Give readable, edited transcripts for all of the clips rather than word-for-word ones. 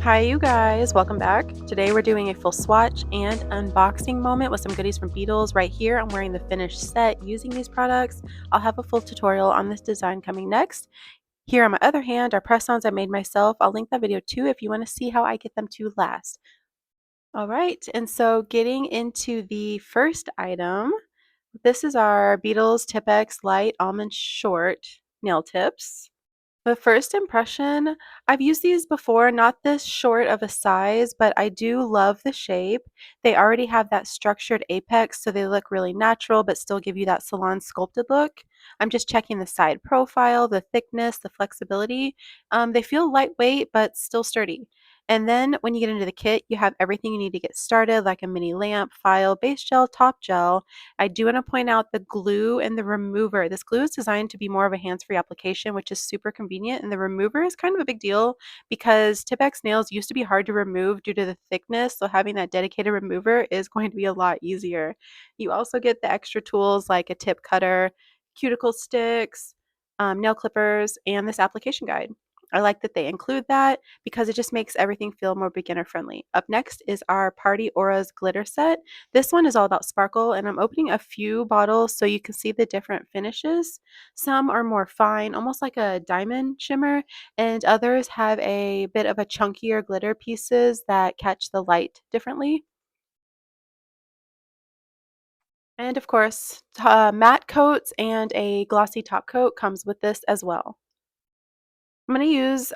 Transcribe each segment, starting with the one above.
Hi you guys, welcome back. Today we're doing a full swatch and unboxing moment with some goodies from Beetles. Right here I'm wearing the finished set using these products. I'll have a full tutorial on this design coming next. Here on my other hand are press-ons I made myself. I'll link that video too if you want to see how I get them to last. Alright, and so getting into the first item, this is our Beetles Tipex Lite Almond Short nail tips. The first impression, I've used these before, not this short of a size, but I do love the shape. They already have that structured apex, so they look really natural, but still give you that salon sculpted look. I'm just checking the side profile, the thickness, the flexibility. They feel lightweight, but still sturdy. And then when you get into the kit, you have everything you need to get started, like a mini lamp, file, base gel, top gel. I do want to point out the glue and the remover. This glue is designed to be more of a hands-free application, which is super convenient. And the remover is kind of a big deal because Tipex nails used to be hard to remove due to the thickness. So having that dedicated remover is going to be a lot easier. You also get the extra tools like a tip cutter, cuticle sticks, nail clippers, and this application guide. I like that they include that because it just makes everything feel more beginner friendly. Up next is our Party Auras glitter set. This one is all about sparkle, and I'm opening a few bottles so you can see the different finishes. Some are more fine, almost like a diamond shimmer, and others have a bit of a chunkier glitter pieces that catch the light differently. And of course, matte coats and a glossy top coat comes with this as well. I'm going to use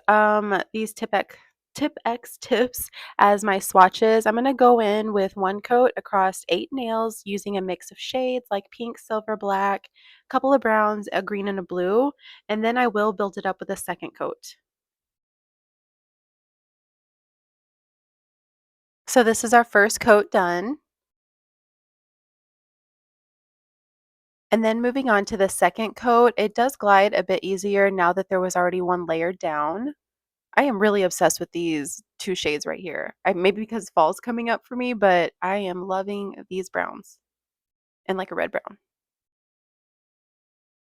these Tipex tips as my swatches. I'm going to go in with one coat across 8 nails using a mix of shades like pink, silver, black, a couple of browns, a green, and a blue, and then I will build it up with a second coat. So this is our first coat done. And then moving on to the second coat, it does glide a bit easier now that there was already one layer down. I am really obsessed with these 2 shades right here. Maybe because fall's coming up for me, but I am loving these browns and like a red brown.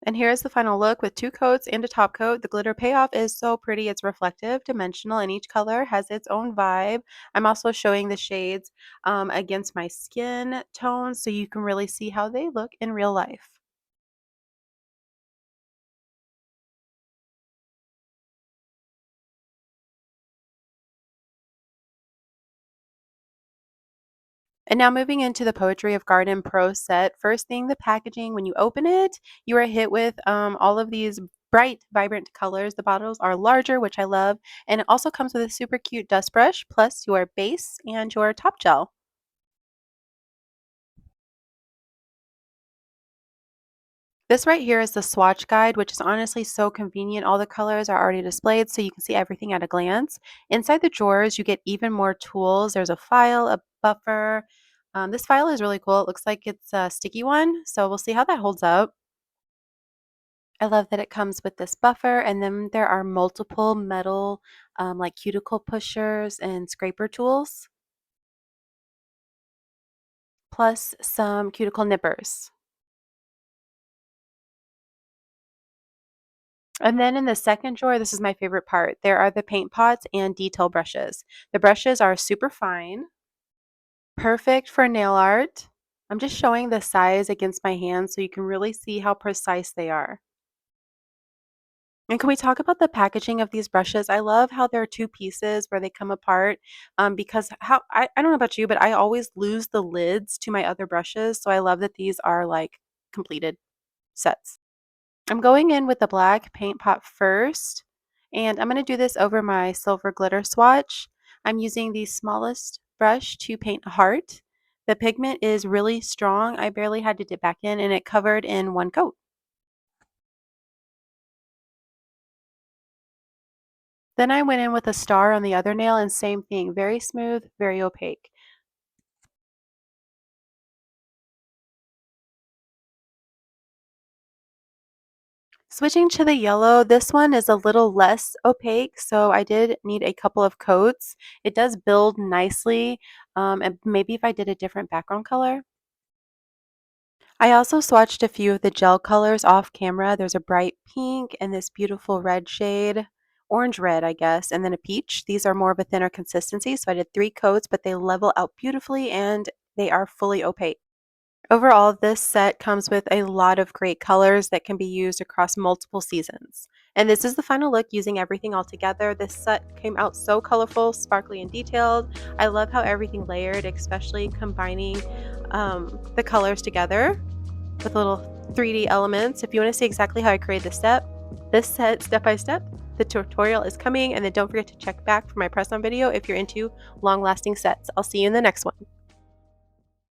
And here's the final look with 2 coats and a top coat. The glitter payoff is so pretty. It's reflective, dimensional, and each color has its own vibe. I'm also showing the shades against my skin tone so you can really see how they look in real life. And now moving into the Poetry of Garden Pro set. First thing, the packaging. When you open it, you are hit with all of these bright, vibrant colors. The bottles are larger, which I love. And it also comes with a super cute dust brush, plus your base and your top gel. This right here is the swatch guide, which is honestly so convenient. All the colors are already displayed, so you can see everything at a glance. Inside the drawers, you get even more tools. There's a file, a buffer. This file is really cool. It looks like it's a sticky one, so we'll see how that holds up. I love that it comes with this buffer, and then there are multiple metal like cuticle pushers and scraper tools, plus some cuticle nippers. And then in the second drawer, this is my favorite part. There are the paint pots and detail brushes. The brushes are super fine, perfect for nail art. I'm just showing the size against my hand so you can really see how precise they are. And can we talk about the packaging of these brushes? I love how there are 2 pieces where they come apart, because I don't know about you, but I always lose the lids to my other brushes, so I love that these are, like, completed sets. I'm going in with the black paint pot first, and I'm gonna do this over my silver glitter swatch. I'm using the smallest brush to paint a heart. The pigment is really strong. I barely had to dip back in, and it covered in 1 coat. Then I went in with a star on the other nail and same thing, very smooth, very opaque. Switching to the yellow, this one is a little less opaque, so I did need a couple of coats. It does build nicely, and maybe if I did a different background color. I also swatched a few of the gel colors off camera. There's a bright pink and this beautiful red shade. orange red, I guess, and then a peach. These are more of a thinner consistency, so I did 3 coats, but they level out beautifully and they are fully opaque. Overall, this set comes with a lot of great colors that can be used across multiple seasons. And this is the final look using everything all together. This set came out so colorful, sparkly, and detailed. I love how everything layered, especially combining the colors together with little 3D elements. If you want to see exactly how I created this set step by step, the tutorial is coming. And then don't forget to check back for my press-on video if you're into long-lasting sets. I'll see you in the next one.